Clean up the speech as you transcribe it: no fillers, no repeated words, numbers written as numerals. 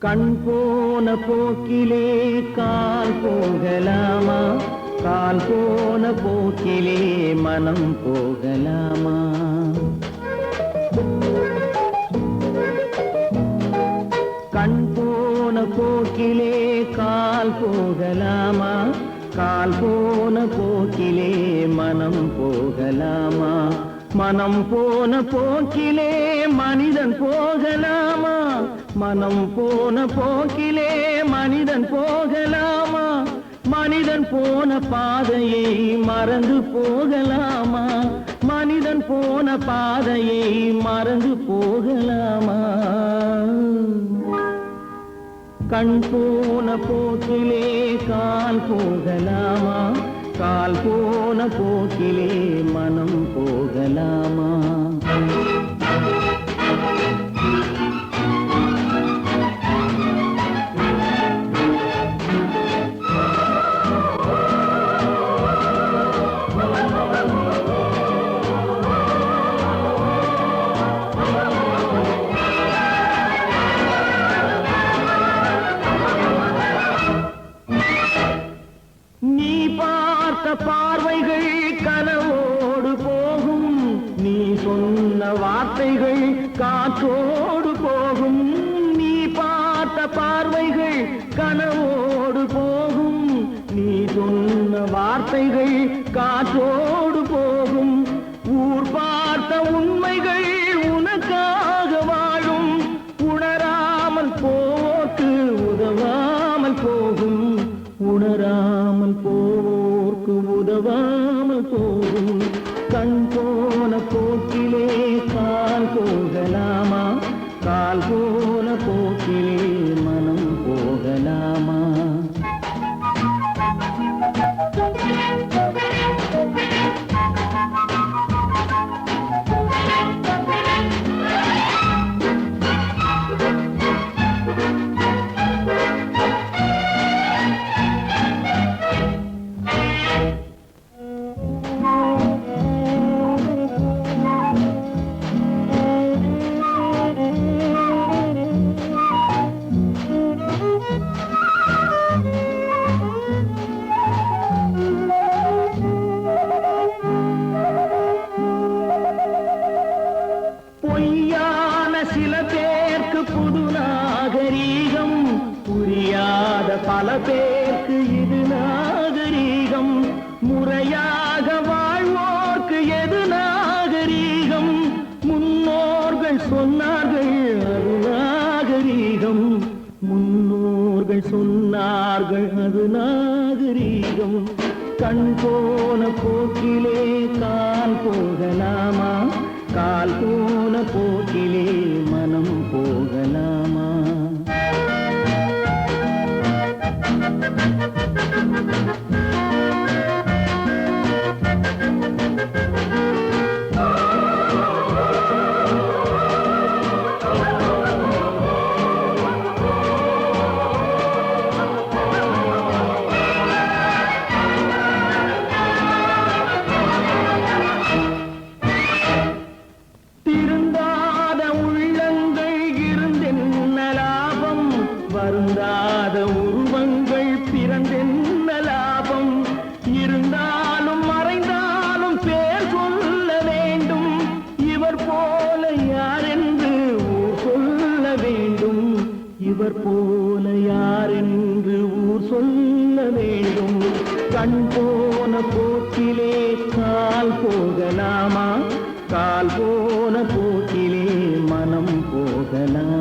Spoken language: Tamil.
கண் போன போக்கிலே கால் போகலாமா, கால் போன போக்கிலே மனம் போகலாமா? கண் போன போக்கிலே கால் போகலாமா, கால் போன போக்கிலே மனம் போகலாமா? மனம் போன போக்கிலே மனிதன் போகலாமா, மனம் போன போக்கிலே மனிதன் போகலாமா? மனிதன் போன பாதையை மறந்து போகலாமா, மனிதன் போன பாதையை மறந்து போகலாமா? கண் போன போக்கிலே கால் போகலாமா, கால் போன போக்கிலே மனம் போகலாமா? பார்வைகள் கனவோடு போகும், நீ சொன்ன வார்த்தைகள் காற்றோடு போகும். நீ பார்த்த பார்வைகள் கனவோடு போகும், நீ சொன்ன வார்த்தைகள் காற்றோடு போகும். ஊர் பார்த்த உண்மைகள் உனக்காக வாழும், உணராமல் போக்கு உதவாமல் போகும், உணராமல் போக்கு உதவாமல் போகும். கண் போன போக்கிலே கால் போகலாமா, கால் போன போக்கிலே மனம் போகலாமா? சில பேருக்கு புது நாகரீகம், புரியாத பல பேருக்கு இது நாகரீகம். முறையாக வாழ்வோர்க்கு எது நாகரீகம்? முன்னோர்கள் சொன்னார்கள் அது நாகரீகம், முன்னோர்கள் சொன்னார்கள் அது நாகரீகம். கண் போன போக்கிலே கால் போகலாமா, கால் போன போக்கிலே மனம் போகலாமா? வருந்தாத உருவங்கள் பிறந்தென்ன லாபம்? இருந்தாலும் மறைந்தாலும் பேர் சொல்ல வேண்டும், இவர் போல யார் என்று ஊர் சொல்ல வேண்டும், இவர் போல யார் என்று கண் போன போக்கிலே கால் போகலாமா? கால் போன போக்கிலே மனம் போகலாம்.